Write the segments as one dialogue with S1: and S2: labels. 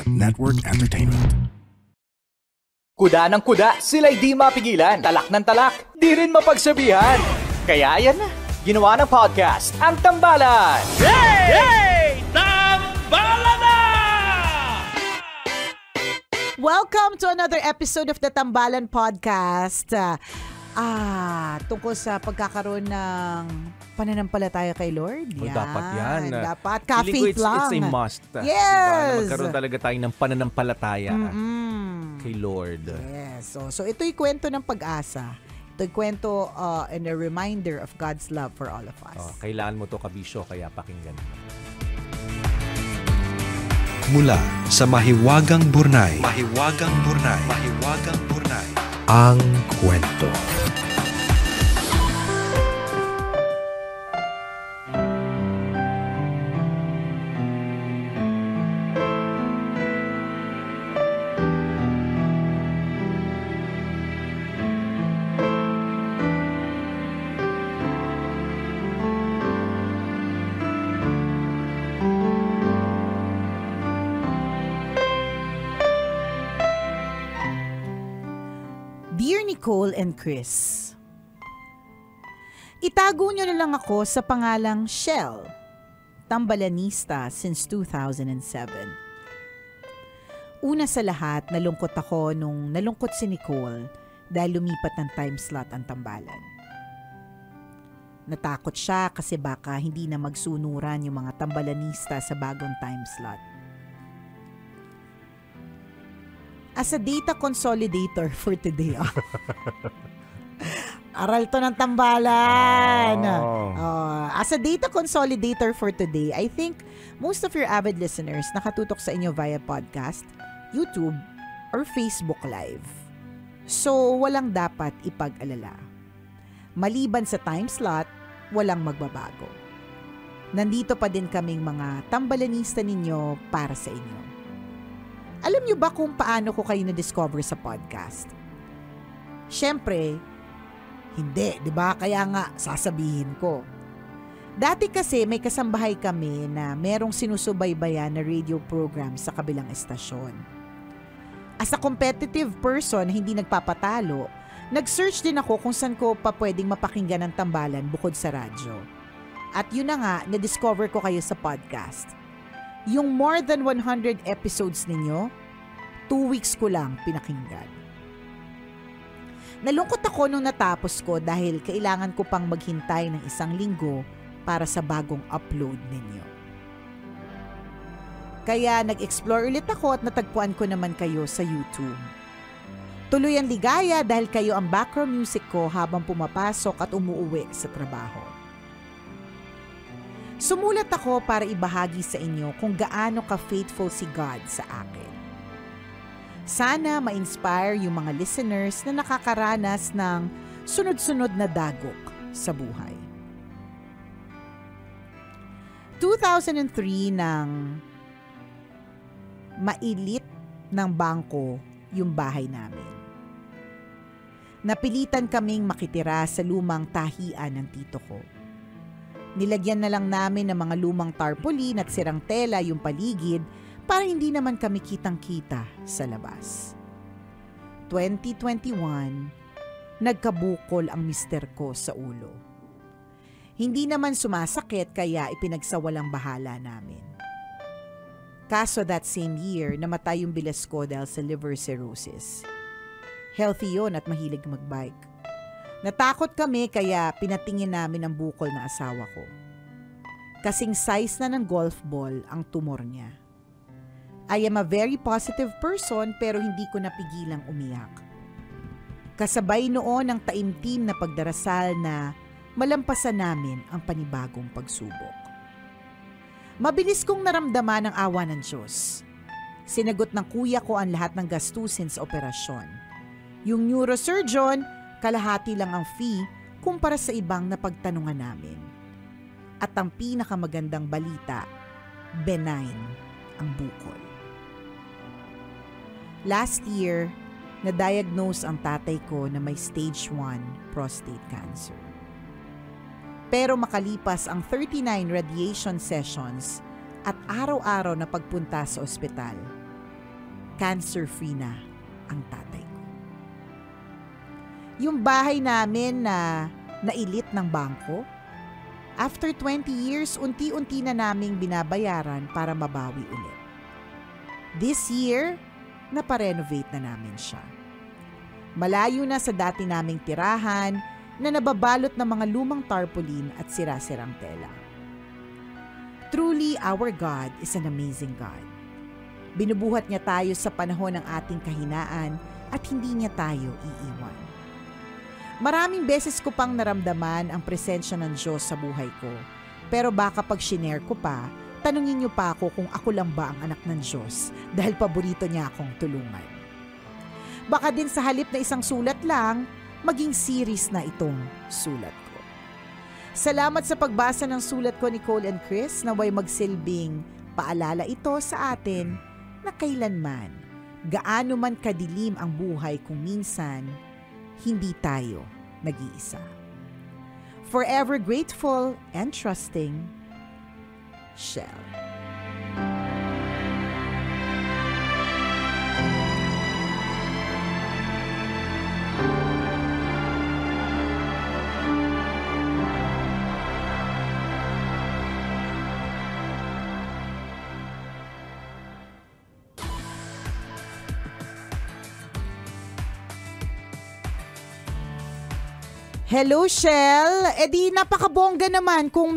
S1: Network Entertainment.
S2: Kuda ng kuda, sila'y di mapigilan. Talak ng talak, di rin mapagsabihan. Kaya yan na, ginawa ng podcast, ang Tambalan.
S3: Hey! Tambalan na!
S4: Welcome to another episode of the Tambalan Podcast. Tungkol sa pagkakaroon ng pananampalataya kay Lord.
S5: Yan. Dapat yan.
S4: Dapat. Ka-faith lang.
S5: It's a must.
S4: Yes.
S5: Diba? Magkaroon talaga tayo ng pananampalataya kay Lord.
S4: Yes. So ito'y kwento ng pag-asa. Ito'y kwento and a reminder of God's love for all of us.
S5: Kailangan mo to, kabisyo, kaya pakinggan mo.
S1: Mula sa Mahiwagang Burnay. Ang kwento.
S4: Dear Nicole and Chris, itago nyo na lang ako sa pangalang Shell, tambalanista since 2007. Una sa lahat, nalungkot ako nung nalungkot si Nicole dahil lumipat ng time slot ang tambalan. Natakot siya kasi baka hindi na magsunuran yung mga tambalanista sa bagong time slot. As a data consolidator for today. Aral to ng tambalan. As a data consolidator for today, I think most of your avid listeners nakatutok sa inyo via podcast, YouTube, or Facebook Live. So, walang dapat ipag-alala. Maliban sa time slot, walang magbabago. Nandito pa din kaming mga tambalanista ninyo para sa inyo. Alam niyo ba kung paano ko kayo na-discover sa podcast? Siyempre, hindi, di ba? Kaya nga, sasabihin ko. Dati kasi may kasambahay kami na merong sinusubaybayan na radio program sa kabilang estasyon. As a competitive person na hindi nagpapatalo, nag-search din ako kung saan ko pa pwedeng mapakinggan ng tambalan bukod sa radyo. At yun na nga, na-discover ko kayo sa podcast. Yung more than 100 episodes ninyo, 2 weeks ko lang pinakinggan. Nalungkot ako nung natapos ko dahil kailangan ko pang maghintay ng 1 linggo para sa bagong upload ninyo. Kaya nag-explore ulit ako at natagpuan ko naman kayo sa YouTube. Tuloy ang ligaya dahil kayo ang background music ko habang pumapasok at umuuwi sa trabaho. Sumulat ako para ibahagi sa inyo kung gaano ka-faithful si God sa akin. Sana ma-inspire yung mga listeners na nakakaranas ng sunod-sunod na dagok sa buhay. 2003 nang mailit ng bangko yung bahay namin. Napilitan kaming makitira sa lumang tahian ng tito ko. Nilagyan na lang namin ng mga lumang tarpaulin at sirang tela yung paligid para hindi naman kami kitang-kita sa labas. 2021, nagkabukol ang mister ko sa ulo. Hindi naman sumasakit kaya ipinagsawalang bahala namin. Kaso that same year, namatay yung bilas ko dahil sa liver cirrhosis. Healthy yon at mahilig magbike. Natakot kami kaya pinatingin namin ang bukol na asawa ko. Kasing size na ng golf ball ang tumor niya. I am a very positive person pero hindi ko napigilang umiyak. Kasabay noon ang taimtim na pagdarasal na malampasan namin ang panibagong pagsubok. Mabilis kong naramdaman ang awa ng Diyos. Sinagot ng kuya ko ang lahat ng gastusin sa operasyon. Yung neurosurgeon, kalahati lang ang fee kumpara sa ibang napagtanungan namin. At ang pinakamagandang balita, benign ang bukol. Last year, na-diagnose ang tatay ko na may stage 1 prostate cancer. Pero makalipas ang 39 radiation sessions at araw-araw na pagpunta sa ospital, cancer-free na ang tatay ko. Yung bahay namin na nailit ng bangko, after 20 years, unti-unti na naming binabayaran para mabawi ulit. This year, naparenovate na namin siya. Malayo na sa dati naming tirahan na nababalot ng mga lumang tarpaulin at sira-sirang tela. Truly, our God is an amazing God. Binubuhat niya tayo sa panahon ng ating kahinaan at hindi niya tayo iiwan. Maraming beses ko pang naramdaman ang presensya ng Diyos sa buhay ko. Pero baka pag shinare ko pa, tanungin niyo pa ako kung ako lang ba ang anak ng Diyos dahil paborito niya akong tulungan. Baka din sa halip na isang sulat lang, maging series na itong sulat ko. Salamat sa pagbasa ng sulat ko, Nicole and Chris, naway magsilbing paalala ito sa atin na kailanman, gaano man kadilim ang buhay kung minsan, hindi tayo nag-iisa. Forever grateful and trusting, Shell. Hello, Shell. E di napakabongga naman kung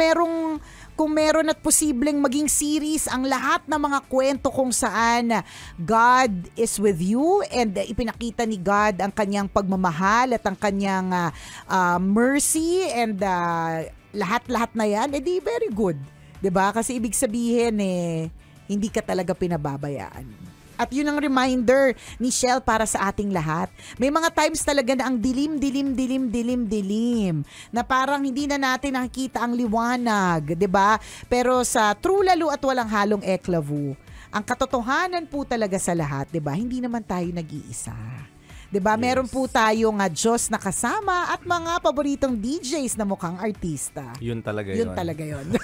S4: meron at posibleng maging series ang lahat ng mga kwento kung saan God is with you and ipinakita ni God ang kanyang pagmamahal at ang kanyang mercy and lahat-lahat na yan. E di very good. 'Di ba? Kasi ibig sabihin hindi ka talaga pinababayaan. At yun ang reminder ni Shell para sa ating lahat. May mga times talaga na ang dilim. Na parang hindi na natin nakikita ang liwanag, 'di ba? Pero sa true lalo at walang halong eklavu, ang katotohanan po talaga sa lahat, 'di ba? Hindi naman tayo nag-iisa. 'Di ba? Yes. Meron po tayong Diyos na kasama at mga paboritong DJs na mukhang artista.
S5: Yun talaga yun.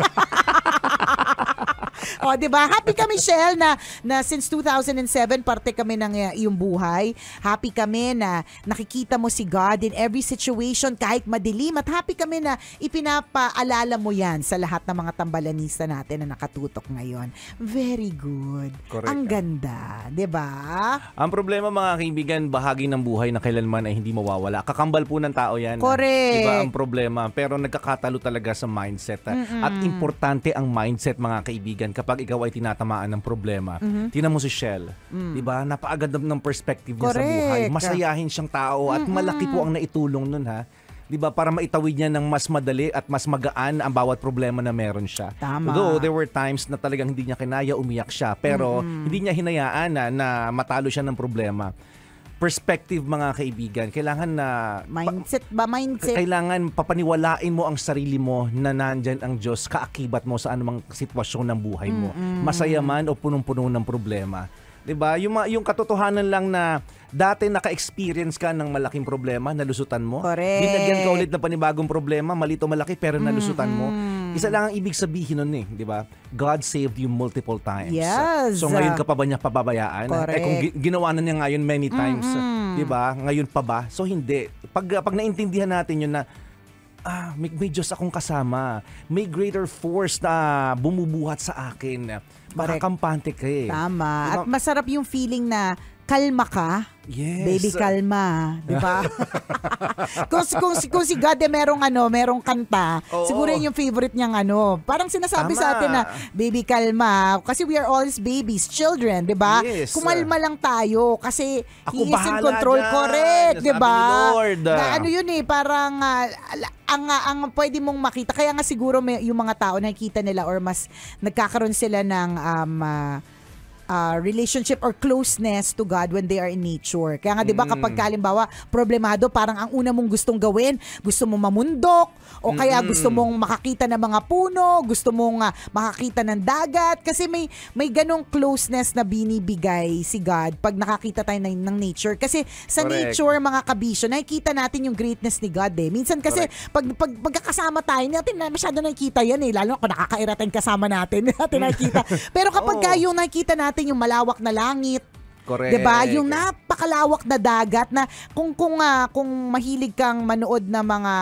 S4: O, di ba? Happy kami, Shell, na since 2007 parte kami ng iyong buhay. Happy kami na nakikita mo si God in every situation kahit madilim, at happy kami na ipinapaalala mo yan sa lahat ng mga tambalanista natin na nakatutok ngayon. Very good.
S5: Correct.
S4: Ang ganda, di ba?
S5: Ang problema, mga kaibigan, bahagi ng buhay na kailanman ay hindi mawawala. Kakambal po ng tao yan.
S4: Correct.
S5: Diba ang problema? Pero nagkakatalo talaga sa mindset. At importante ang mindset, mga kaibigan, kapag ikaw ay tinatamaan ng problema. Tingnan mo si Shell. Diba? Napakaganda ng perspective niya sa buhay. Masayahin siyang tao at malaki po ang naitulong nun, ha? Diba? Para maitawid niya ng mas madali at mas magaan ang bawat problema na meron siya.
S4: Tama.
S5: Though there were times na talagang hindi niya kinaya, umiyak siya. Pero hindi niya hinayaan na matalo siya ng problema. Perspective, mga kaibigan, kailangan na
S4: mindset.
S5: Kailangan papaniwalain mo ang sarili mo na nandyan ang Diyos, kaakibat mo sa anumang sitwasyon ng buhay mo. Masaya man o punong-puno ng problema. 'Di ba? Yung katotohanan lang na dati naka-experience ka ng malaking problema, nalusutan mo.
S4: Correct.
S5: Binagyan ka ulit ng panibagong problema, maliit o malaki, pero nalusutan mo. Isa lang ang ibig sabihin nun 'di ba? God saved you multiple times.
S4: Yes.
S5: So ngayon ka pa ba niya pababayaan?
S4: Correct.
S5: Kung ginawa na niya ngayon many times, 'di ba? Ngayon pa ba? So hindi. Pag naintindihan natin 'yun na may Diyos akong kasama. May greater force na bumubuhat sa akin. Makakampante ka eh.
S4: Tama.
S5: Diba?
S4: At masarap yung feeling na kalma ka.
S5: Yes.
S4: Baby, kalma. Di ba? kung si God merong kanta,
S5: Oo.
S4: siguro yun yung favorite niyang parang sinasabi sa atin na, baby, kalma. Kasi we are always babies, children, di ba?
S5: Yes.
S4: Kumalma lang tayo kasi
S5: Ako
S4: He is in
S5: bahala
S4: control.
S5: dyan.
S4: Correct, di ba?
S5: Sabi ni Lord.
S4: Na yun parang ang pwede mong makita. Kaya nga siguro yung mga tao nakikita nila or mas nagkakaroon sila ng relationship or closeness to God when they are in nature. Kaya nga 'di ba kapag halimbawa problemado, parang ang una mong gustong gawin, gusto mong mamundok o kaya gusto mong makakita ng mga puno, gusto mong makakita ng dagat kasi may ganong closeness na binibigay si God pag nakakita tayo ng nature. Kasi sa
S5: Correct.
S4: nature, mga kabisyo, nakikita natin yung greatness ni God eh. Minsan kasi pag magkakasama tayo, natin masyado nakikita yan eh. Lalo kung nakakairatan kasama natin nakikita. Pero kapag yung nakikita natin yung malawak na langit,
S5: Correct.
S4: 'Di ba? Yung napakalawak na dagat na kung mahilig kang manood na mga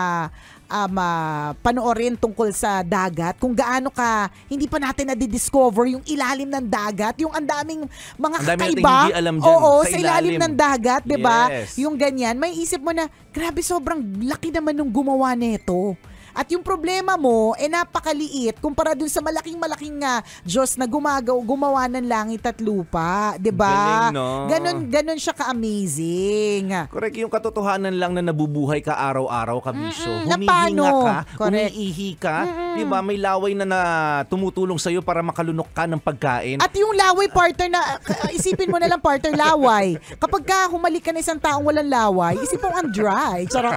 S4: panoorin tungkol sa dagat, kung gaano ka hindi pa natin na-discover yung ilalim ng dagat, yung ang daming mga kakaiba.
S5: Hindi alam dyan,
S4: sa ilalim ng dagat, 'di ba?
S5: Yes.
S4: Yung ganyan, may isip mo na, grabe, sobrang laki naman nung gumawa nito. At yung problema mo, napakaliit kumpara dun sa malaking-malaking Diyos na gumawa ng langit at lupa. Diba?
S5: Galing, no?
S4: Ganon siya ka-amazing.
S5: Correct. Yung katotohanan lang na nabubuhay ka araw-araw, kabisyo.
S4: Paano?
S5: Correct. Umiihi ka. Diba? May laway na tumutulong sa'yo para makalunok ka ng pagkain.
S4: At yung laway, partner, na isipin mo na lang, partner, laway. Kapag ka humalik ka na isang taong walang laway, isipin mo ang dry. Charot.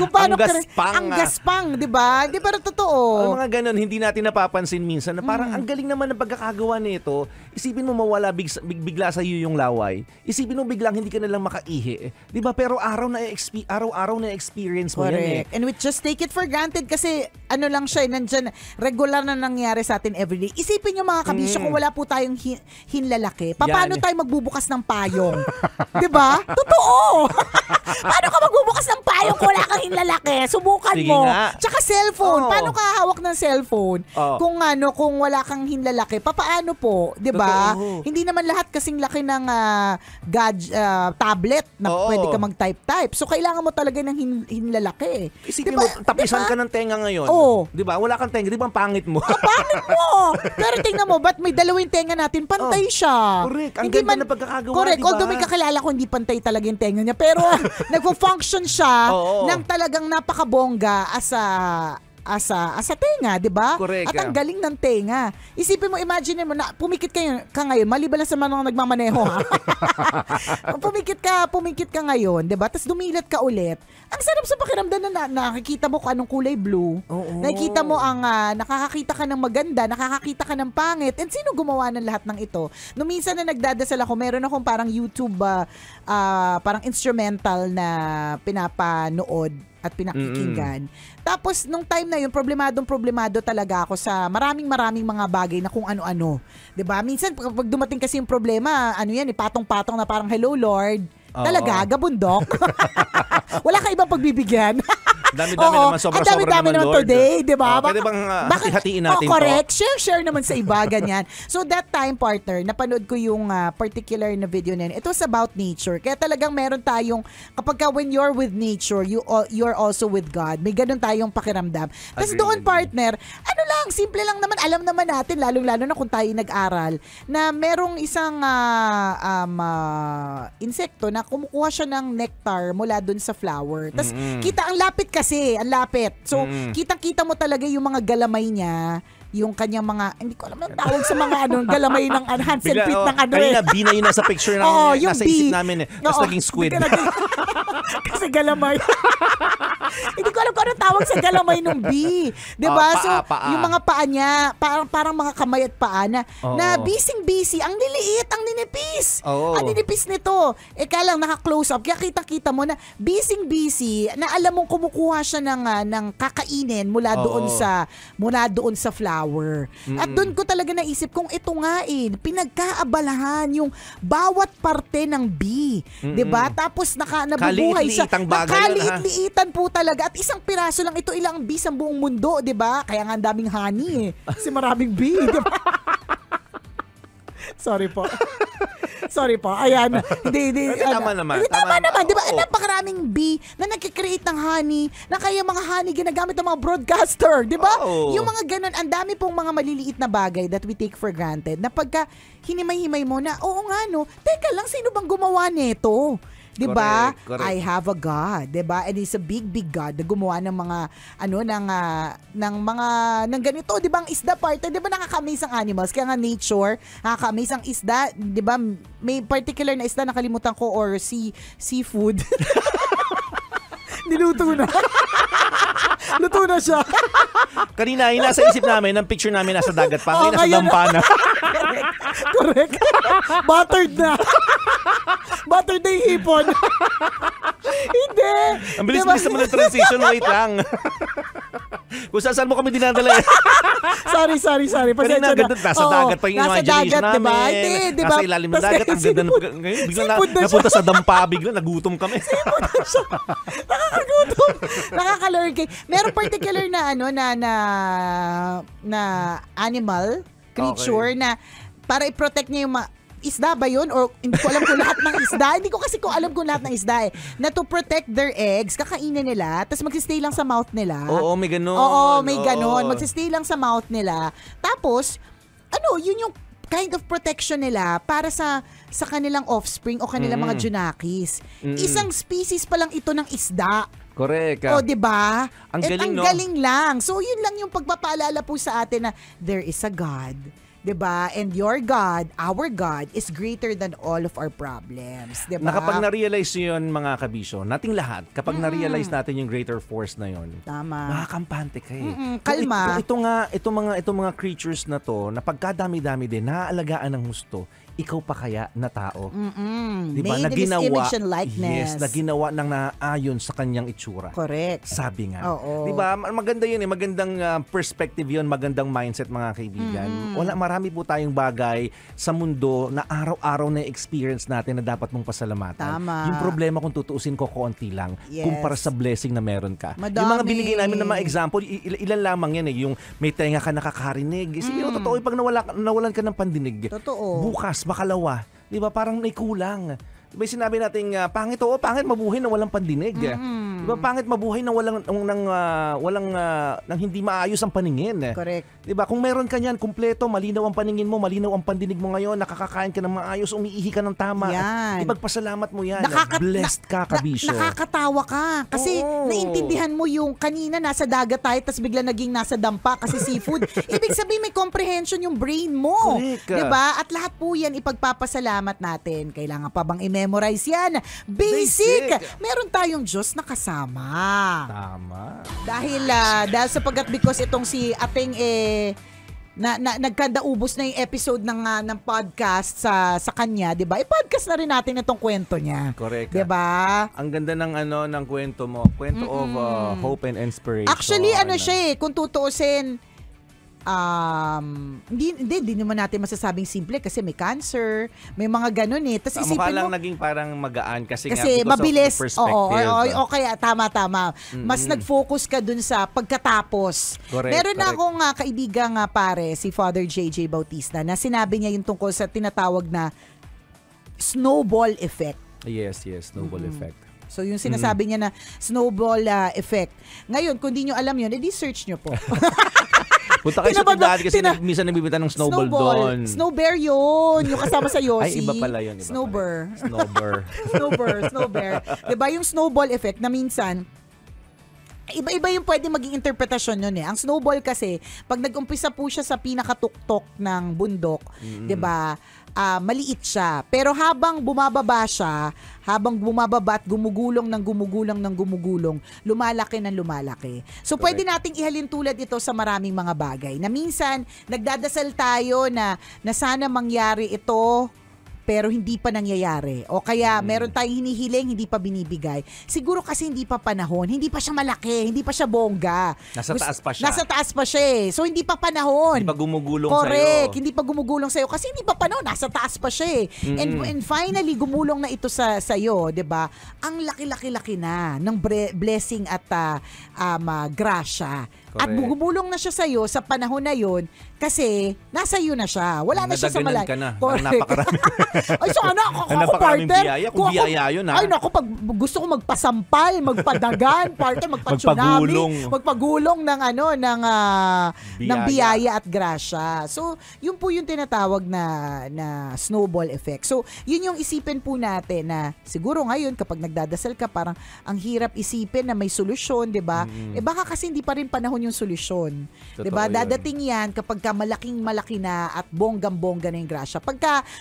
S4: Kung paano ang gaspang, di ba? Di ba totoo?
S5: Ang mga ganun, hindi natin napapansin minsan na parang ang galing naman ng pagkakagawa nito. Isipin mo mawala bigla sa iyo yung laway. Isipin mo biglang hindi ka na lang makaihi. Di ba? Pero araw-araw na experience mo yan eh.
S4: And we just take it for granted kasi ano lang siya, nandyan, regular na nangyari sa atin everyday. Isipin nyo mga kabisyo, kung wala po tayong hinlalaki, paano tayo magbubukas ng payong? Di ba? Totoo! Paano ka magbubukas ng payong kung wala kang hinlalaki? Subukan
S5: Sige
S4: mo.
S5: nga.
S4: Tsaka cellphone. Paano ka hawak ng cellphone? Kung wala kang hinlalaki, paano po? 'Di ba? Hindi naman lahat kasing laki ng tablet na pwede ka mag-type. So kailangan mo talaga ng hinlalaki.
S5: Isipin mo, tapisan ka ng tenga ngayon. 'Di ba? Wala kang tenga, 'di ba ang pangit mo?
S4: Pangit mo. Pero tingnan mo, ba't may dalawang tenga natin? Pantay siya.
S5: Correct. Ang ganda na pagkakagawa,
S4: correct.
S5: diba?
S4: Although may kakilala ko hindi pantay talaga yung tenga niya, pero nagpo-function siya ng talagang napakabongga as a tenga, 'di ba?
S5: Correct.
S4: At ang galing ng tenga. Isipin mo, imagine mo na pumikit ka ngayon, maliban lang sa mga nagmamaneho ha. pumikit ka ngayon, 'di ba? Tapos dumilat ka ulit. Ang sarap sa pakiramdam na nakikita mo kung anong kulay blue. Nakikita mo nakakakita ka ng maganda, nakakakita ka ng pangit. And sino gumawa ng lahat ng ito? Nung minsan na nagdadasal ako, meron akong parang YouTube parang instrumental na pinapanood at pinakikinggan. Tapos, nung time na yun, problemado talaga ako sa maraming mga bagay na kung ano-ano. 'Di ba? Minsan, pag dumating kasi yung problema, patong-patong na parang, hello Lord. Talaga, gabundok. Wala ka ibang pagbibigyan.
S5: Dami-dami naman, sobra-sobra naman, Lord.
S4: Today, di ba?
S5: Pwede bang hati-hatiin natin
S4: correct. Share naman sa iba, ganyan. So that time, partner, napanood ko yung particular na video na yun. It was about nature. Kaya talagang meron tayong, kapag when you're with nature, you're also with God. May ganun tayong pakiramdam. Tapos doon, partner, simple lang naman, alam naman natin, lalong-lalo na kung tayo nag-aral, na merong isang insekto na kumukuha siya ng nectar mula dun sa flower. Tapos ang lapit. So, kitang-kita mo talaga yung mga galamay niya, yung kanyang mga, hindi ko alam ang tawag sa mga galamay ng hands and feet ng
S5: Kanina, bee na yun nasa picture ng nasa isip namin eh. Tapos naging squid.
S4: Kasi galamay. Hindi ko alam kung anong tawag sa galamay ng bee. Diba? So, yung mga paa niya, parang mga kamay at paa na busy. Ang liliit, ang ninipis. Ang ninipis nito. Kaya lang, naka-close up. Kaya kita-kita mo na busy, na alam mong kumukuha siya ng kakainin mula doon sa flower. At doon ko talaga naisip kung ito nga pinagkaabalahan yung bawat parte ng bee. 'Di ba? Tapos nabubuhay siya. Kaliit-liitan po talaga. At isang piraso lang ito, ilang bee sa buong mundo, 'di ba? Kaya nga ang daming honey kasi maraming bee, 'di ba? Sorry po. Ayan. Hindi.
S5: Tama naman.
S4: Di ba? Napakaraming bee na nagkikreate ng honey, na kaya mga honey ginagamit ng mga broadcaster. Di ba? Yung mga ganun, ang dami pong mga maliliit na bagay that we take for granted na pagka hinimay-himay mo na, oo nga no, teka lang, sino bang gumawa nito? Diba?
S5: Correct.
S4: I have a God, diba? And He's a big God na gumawa ng mga ng ganito, diba? Ang isda part, diba nakaka-amaze ang animals? Kaya nga nature, nakaka-amaze ang isda, diba? May particular na isda nakalimutan ko or seafood. Niluto na. Luto na siya.
S5: Kanina, nasa isip namin, ang picture namin nasa dagat pa. Nasa dampa na.
S4: Correct. Buttered na yung hipon. Hindi.
S5: Ang bilis-bilis naman ng transition. Wait lang. Kung saan mo kami dinadala eh.
S4: Sorry. Pasensya na.
S5: Nasa dagat pa yung
S4: nasa
S5: imagination
S4: dagat, diba?
S5: namin.
S4: Hindi, diba?
S5: Nasa ilalim ng dagat. Ang ganda ngayon. Biglang napunta sa dampa. Biglang nagutom kami.
S4: Nakakagutom. Nakakalurking. Meron particular na na animal, creature na para i-protect niya yung isda ba yun? Or hindi ko alam kung lahat ng isda. Hindi ko kasi alam kung lahat ng isda eh. Na to protect their eggs, kakainin nila, tapos magsistay lang sa mouth nila.
S5: Oo, may ganun.
S4: Oo, may ganun. Magsistay lang sa mouth nila. Tapos, yun yung kind of protection nila para sa kanilang offspring o kanilang mga junakis. Isang species pa lang ito ng isda.
S5: Correct.
S4: O, diba?
S5: Ang galing,
S4: ang galing lang. So, yun lang yung pagpapaalala po sa atin na there is a God. Diba? And your God, our God, is greater than all of our problems. Diba?
S5: Kapag na-realize yun, mga kabisyo, nating lahat, kapag na-realize natin yung greater force na yun,
S4: tama.
S5: makakampante ka eh.
S4: Kalma.
S5: Itong mga creatures na to, na pagkadami-dami din, naaalagaan ng husto, ikaw pa kaya na tao. Diba?
S4: Made in His image and likeness.
S5: Yes, na ginawa ng naayon sa kanyang itsura.
S4: Correct.
S5: Sabi nga.
S4: Oo.
S5: Diba? Maganda yun eh. Magandang perspective yun. Magandang mindset, mga kaibigan. Marami po tayong bagay sa mundo na araw-araw na experience natin na dapat mong pasalamatan.
S4: Tama.
S5: Yung problema kung tutuusin ko, konti lang.
S4: Yes.
S5: Kumpara sa blessing na meron ka.
S4: Madami.
S5: Yung mga binigay namin na mga example, ilan lamang yan eh. Yung may tenga ka nakakarinig. Siguro totoo, pag nawalan ka ng pandinig,
S4: totoo.
S5: bukas, makalawa, di ba, parang may kulang. Di ba sinabi natin, pangit mabuhay na walang pandinig. Di ba, pangit mabuhay na walang hindi maayos ang paningin.
S4: Correct.
S5: Di ba, kung meron ka niyan, kumpleto, malinaw ang paningin mo, malinaw ang pandinig mo ngayon, nakakakain ka ng maayos, umiihi ka ng tama.
S4: Yan.
S5: Ipagpasalamat mo yan. Blessed ka, kabisyo.
S4: Nakakatawa ka. Kasi naintindihan mo yung kanina nasa dagat tayo, tapos bigla naging nasa dampa kasi seafood. Ibig sabihin may comprehension yung brain mo.
S5: Correct.
S4: Diba? At lahat po yan ipagpapasalamat natin. Kailangan pa bang i-memorize yan? Basic! Meron tayong Diyos na kasama.
S5: Tama.
S4: Dahil sapagkat because itong si Ateng nagkadaubos na yung episode ng podcast sa kanya, 'di ba? I-podcast na rin natin itong kwento niya.
S5: Correct.
S4: 'Di ba?
S5: Ang ganda ng kwento mo. Kwento of hope and inspiration.
S4: Actually, siya kung tutuusin, hindi naman natin masasabing simple kasi may cancer, may mga ganun eh. Tapos isipin
S5: mukha
S4: mo,
S5: lang naging parang magaan kasi
S4: mabilis.
S5: Of the perspective.
S4: Oo, kaya tama. Mas nag-focus ka dun sa pagkatapos.
S5: Correct,
S4: Meron na akong kaibigang pare, si Father JJ Bautista, na sinabi niya yung tungkol sa tinatawag na snowball effect.
S5: Yes, snowball effect.
S4: So yung sinasabi niya na snowball effect. Ngayon, kung di nyo alam yun, edi search nyo po.
S5: Punta kayo sa tindahan kasi minsan nabibita ng snowball doon.
S4: Snowbear yun. Yung kasama sa Yossi.
S5: Ay, iba pala yun.
S4: Snowbear.
S5: Snowbear.
S4: Diba yung snowball effect na minsan, iba-iba yung pwede maging interpretasyon nun eh. Ang snowball kasi, pag nag-umpisa po siya sa pinakatuktok ng bundok, diba, maliit siya. Pero habang bumababa siya, habang bumababa at gumugulong, lumalaki ng lumalaki. So, pwede nating ihalin tulad ito sa maraming mga bagay. Na minsan, nagdadasal tayo na sana mangyari ito, pero hindi pa nangyayari. O kaya meron tayong hinihiling, hindi pa binibigay. Siguro kasi hindi pa panahon, hindi pa siya malaki, hindi pa siya bongga.
S5: Nasa taas pa siya
S4: eh. So hindi pa panahon.
S5: Hindi pa gumugulong
S4: Correct,
S5: sa'yo.
S4: hindi pa gumugulong sa'yo kasi hindi pa panahon, nasa taas pa siya eh. And finally, gumulong na ito sa'yo, 'di ba? Ang laki-laki na ng blessing at grasya. At gumulong na siya sa'yo sa panahon na yon kasi nasa iyo na siya. Wala na siya sa malayo.
S5: Nadaganan ka na. Napakarami.
S4: Ay, sana ako partner. Kung biyaya yun, ha? Ay, naku, pag gusto ko magpasampal, magpadagan, partner, magpa-tsunami, magpagulong ng biyaya at grasya. So, yun po yung tinatawag na snowball effect. So, yun yung isipin po natin na siguro ngayon, kapag nagdadasal ka, parang ang hirap isipin na may solusyon, di ba? Baka kasi hindi pa rin panahon yung solusyon. Di ba? Dadating yan kapag malaking-malaki na at bonggang-bongga na yung grasya.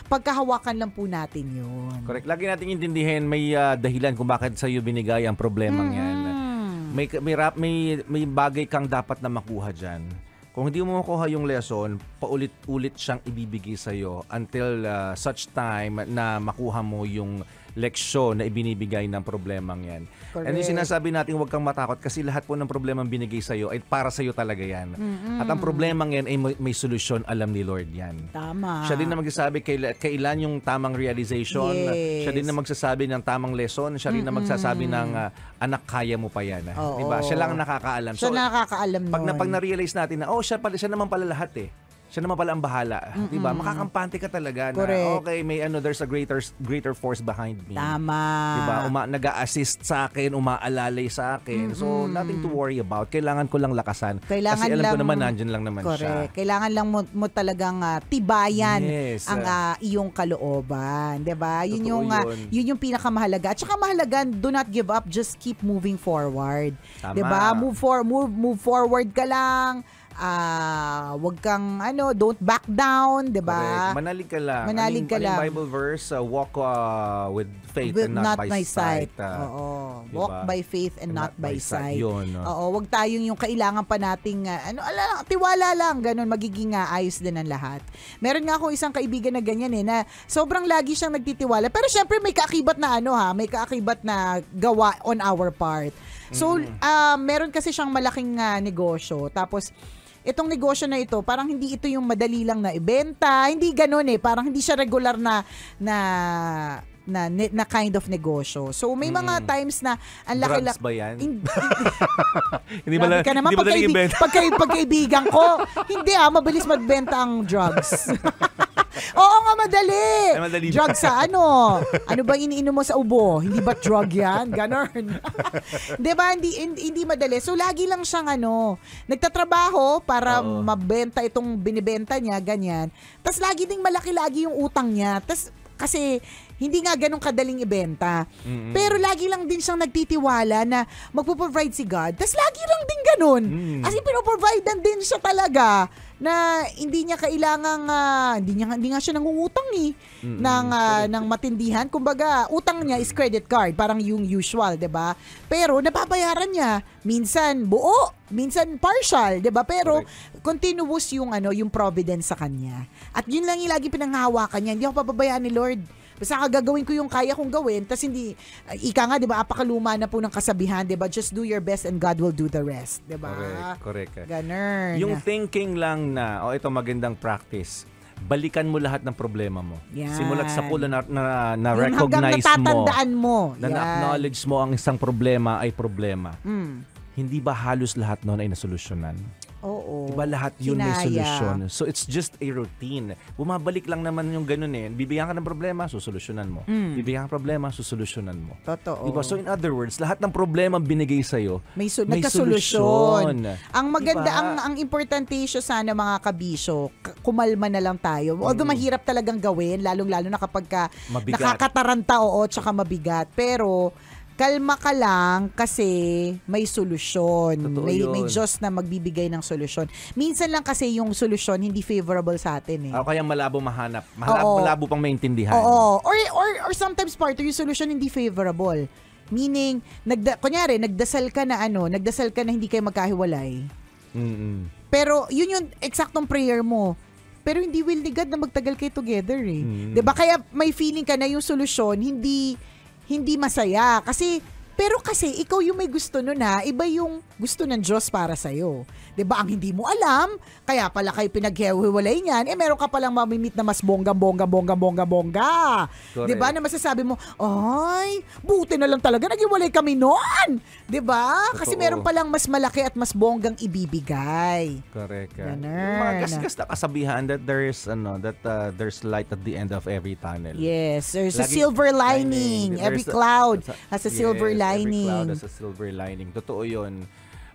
S4: Pagkahawakan lang po natin yun.
S5: Correct. Lagi nating intindihin may dahilan kung bakit sa iyo binigay ang problemang yan. May bagay kang dapat na makuha dyan. Kung hindi mo makuha yung lesson, paulit-ulit siyang ibibigay sa iyo until such time na makuha mo yung leksyon na ibinibigay ng problemang yan.
S4: Correct.
S5: And yung sinasabi natin huwag kang matakot kasi lahat po ng problemang binigay sa'yo ay para sa'yo talaga yan. At ang problemang yan ay may solusyon, alam ni Lord yan.
S4: Tama.
S5: Siya din na magsasabi kailan yung tamang realization.
S4: Yes.
S5: Siya din na magsasabi ng tamang lesson. Siya rin na magsasabi ng anak, kaya mo pa yan. Diba? Siya lang ang nakakaalam.
S4: Siya nakakaalam nun.
S5: Pag na-realize natin na, siya naman pala lahat siya naman pala ang bahala. Diba? Makakampante ka talaga na, okay, there's a greater force behind me.
S4: Tama.
S5: Diba? Nag-a-assist sa akin, umaalalay sa akin. So, nothing to worry about. Kailangan ko lang lakasan. Kasi alam ko naman, nandyan lang naman siya.
S4: Kailangan lang mo talagang tibayan ang iyong kalooban. Diba? Yun yung pinakamahalaga. At saka mahalaga, do not give up, just keep moving forward.
S5: Tama.
S4: Diba? Move forward ka lang. Wag kang don't back down, 'di ba?
S5: Manalig ka lang.
S4: Manalig ka lang.
S5: Bible verse, walk with faith and not by sight.
S4: Oo.
S5: Diba?
S4: Walk by faith and not by sight.
S5: Yun.
S4: Oo, wag tayong yung kailangan pa nating tiwala lang, ganun magiging ayos din ang lahat. Meron nga akong isang kaibigan na ganyan na sobrang lagi siyang nagtitiwala. Pero syempre may kaakibat na may kaakibat na gawa on our part. So, meron kasi siyang malaking negosyo. Tapos itong negosyo na ito, parang hindi ito yung madali lang na ibenta. Hindi ganun parang hindi siya regular na kind of negosyo. So, may mga times na ang laki-laki.
S5: Drugs ba yan?
S4: Hindi ka naman pagkaibigan ko. Hindi mabilis magbenta ang drugs. Oo nga, madali. Drug sa ano ba iniinom mo sa ubo? Hindi ba drug yan? Ganon. Diba? Hindi madali. So, lagi lang siyang nagtatrabaho para mabenta itong binibenta niya, ganyan. Tapos, lagi ding malaki-lagi yung utang niya. Tapos, kasi, hindi nga ganun kadaling ibenta. Pero lagi lang din siyang nagtitiwala na magpo-provide si God. Tapos lagi lang din ganun. As in, pinoprovide din siya talaga na hindi niya kailangang, hindi nga siya nangungutang ng matindihan. Kumbaga, utang niya is credit card. Parang yung usual, 'di ba? Pero nababayaran niya. Minsan buo, minsan partial, 'di ba? Pero continuous yung providence sa kanya. At yun lang yung lagi pinanghahawakan niya. Hindi ako pababayaan ni Lord. Basta gagawin ko yung kaya kong gawin, tas hindi, ika nga, di ba, apakaluma na po ng kasabihan, di ba, just do your best and God will do the rest, di ba?
S5: Correct.
S4: Ganun.
S5: Yung thinking lang na, ito magandang practice, balikan mo lahat ng problema mo.
S4: Yan.
S5: Simulat sa pula na recognize mo, na na-acknowledge mo ang isang problema ay problema. Hindi ba halos lahat noon ay nasolusyonan?
S4: Oo.
S5: Diba lahat yun may solusyon? So it's just a routine. Bumabalik lang naman yung ganun Bibigyan ka ng problema, susolusyonan mo. Bibigyan ka ng problema, susolusyonan mo.
S4: Totoo.
S5: Diba? So in other words, lahat ng problema binigay sa'yo, may
S4: nagkasolusyon. Ang maganda,
S5: diba?
S4: ang importante siya sana mga kabisyo, kumalma na lang tayo. Although mahirap talagang gawin, lalong-lalo na kapag nakakataranta, tsaka mabigat. Pero kalma ka lang kasi may solusyon. May Diyos na magbibigay ng solusyon. Minsan lang kasi yung solusyon hindi favorable sa atin
S5: kaya malabo mahanap. Malabo pang maintindihan.
S4: Oo. Or sometimes partner yung solusyon hindi favorable. Meaning, nagdasal ka na hindi kayo magkahiwalay. Pero yun yung eksaktong prayer mo. Pero hindi will ni God na magtagal kayo together 'Di ba? Kaya may feeling ka na yung solusyon hindi masaya. Pero ikaw yung may gusto nun iba yung gusto ng Diyos para sa'yo. 'Di ba? Ang hindi mo alam, kaya pala kayo pinaghiwalay niyan, meron ka palang mamimit na mas bongga. 'Di ba? Na masasabi mo, ay, buti na lang talaga naghiwalay kami noon. 'Di ba? Kasi meron palang mas malaki at mas bonggang ibibigay.
S5: Correct.
S4: Ganun.
S5: Mga gasgas na kasabihan that there's light at the end of every tunnel.
S4: Yes, there's a silver lining. Every cloud has a silver lining.
S5: Every cloud has a silver lining. Totoo yun.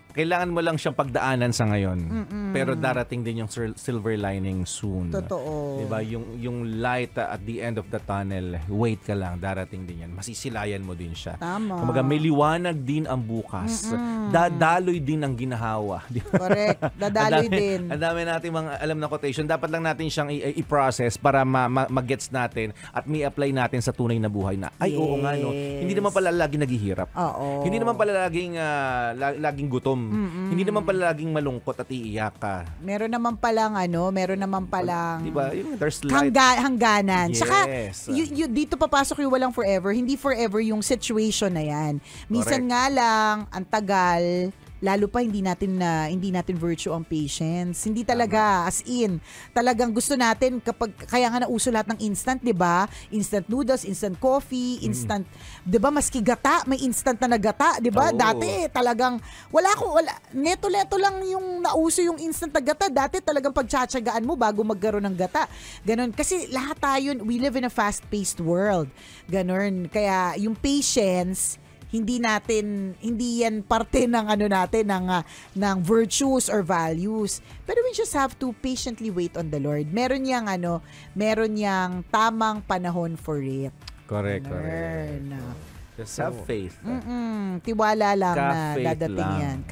S5: Kailangan mo lang siyang pagdaanan sa ngayon. Pero darating din yung silver lining soon.
S4: Totoo.
S5: Diba? Yung light at the end of the tunnel, wait ka lang, darating din yan. Masisilayan mo din siya.
S4: Tama.
S5: Kumaga, may liwanag din ang bukas. Dadaloy din ang ginahawa. Diba?
S4: Correct. Dadaloy din.
S5: Ang dami natin mga alam na quotation. Dapat lang natin siyang i-process para mag-gets natin at may apply natin sa tunay na buhay na, oo nga, no? Hindi naman pala laging naghihirap.
S4: Oo.
S5: Hindi naman pala laging gutom. Hindi naman pala laging malungkot at iiyak ka.
S4: Meron naman palang
S5: Diba? There's light.
S4: Hangganan.
S5: Yes.
S4: Saka, dito papasok yung walang forever. Hindi forever yung situation na yan. Minsan nga lang, ang tagal, lalo pa hindi natin virtue ang patience. Hindi talaga, as in, talagang gusto natin kaya nga nauso lahat ng instant, 'di ba? Instant noodles, instant coffee, instant, 'di ba, maski gata, may instant na gata, 'di ba? Dati talagang neto lang yung nauso yung instant na gata. Dati talagang pagtsatsagaan mo bago magkaroon ng gata. Ganon kasi lahat tayo, we live in a fast-paced world. Ganon. Kaya yung patience, hindi yan parte ng ng virtues or values. Pero we just have to patiently wait on the Lord. Meron yang tamang panahon for it.
S5: Correct. Just have faith.
S4: Tiwala lang na
S5: Ka-faith
S4: dadating
S5: lang.
S4: yan.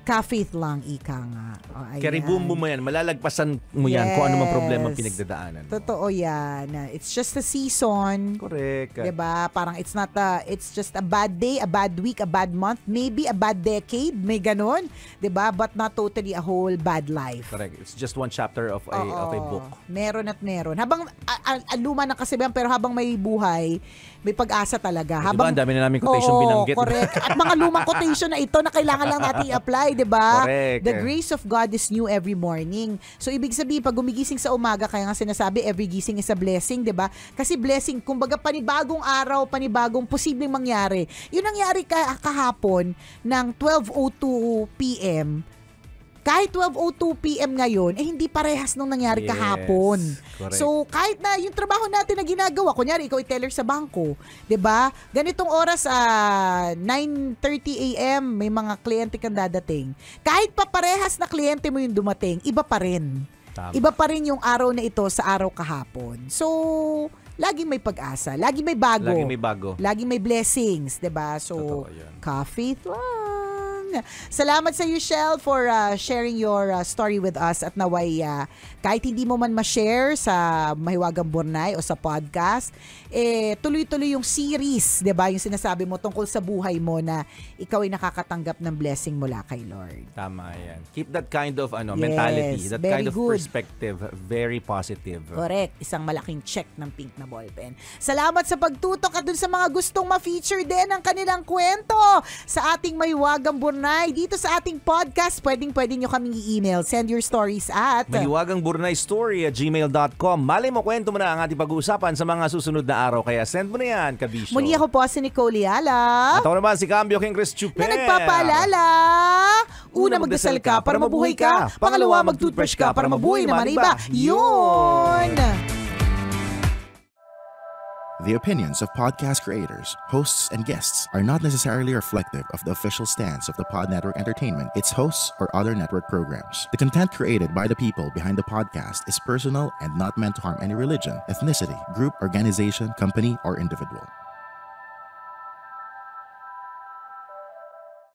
S4: Ka-faith lang, ika nga.
S5: Carry-boom mo yan. Malalagpasan mo yan kung ano mang problema pinagdadaanan.
S4: Totoo yan. It's just a season.
S5: Correct.
S4: Diba? Parang it's just a bad day, a bad week, a bad month, maybe a bad decade, may ganon. Diba? But not totally a whole bad life.
S5: Correct. It's just one chapter of a book.
S4: Meron at meron. Habang luma ng kasibayan, pero habang may buhay, may pag-asa talaga.
S5: Diba? Ang dami na namin quotation binanggit.
S4: Correct. At mga lumang quotation na ito na kailangan lang natin i-apply, di ba?
S5: Correct.
S4: The grace of God is new every morning. So, ibig sabihin, pag gumigising sa umaga, kaya nga sinasabi, every gising is a blessing, di ba? Kasi blessing, kumbaga panibagong araw, panibagong posibleng mangyari. Yun nangyari kahapon ng 12:02 p.m., kahit 12:02 p.m. ngayon, hindi parehas nung nangyari kahapon.
S5: Correct.
S4: So, kahit na yung trabaho natin na ginagawa, kunyari, ikaw ay teller sa bangko, 'di ba? Ganitong oras, 9:30 a.m., may mga kliyente kang dadating. Kahit pa parehas na kliyente mo yung dumating, iba pa rin.
S5: Tama.
S4: Iba pa rin yung araw na ito sa araw kahapon. So, laging may pag-asa, laging may bago. Laging may blessings, 'di ba? So, ka-faith lang. Salamat sa you, Shell, for sharing your story with us at naway kahit hindi mo man ma-share sa Mahiwagang Burnay o sa podcast, tuloy-tuloy yung series, 'di ba? Yung sinasabi mo tungkol sa buhay mo na ikaw ay nakakatanggap ng blessing mula kay Lord.
S5: Tama yan. Keep that kind of mentality, that kind of perspective, very positive.
S4: Correct. Isang malaking check ng pink na ballpen. Salamat sa pagtutok at dun sa mga gustong ma-feature din ang kanilang kwento sa ating Mahiwagang Burnay. Dito sa ating podcast, pwedeng nyo kaming i-email. Send your stories at
S5: mahiwagangburnaystory@gmail.com. Malay mo, kwento mo na ang ating pag-uusapan sa mga susunod na araw. Kaya send mo na yan, Kabisyo.
S4: Muli ako po si Nicole Yala.
S5: At ako naman si Cambio King Chris Chuper.
S4: Na nagpapaalala, una, magdasal ka para mabuhay ka. Pangalawa, mag-toothbrush ka para mabuhay naman iba. Yun!
S6: The opinions of podcast creators, hosts, and guests are not necessarily reflective of the official stance of the Pod Network Entertainment, its hosts, or other network programs. The content created by the people behind the podcast is personal and not meant to harm any religion, ethnicity, group, organization, company, or individual.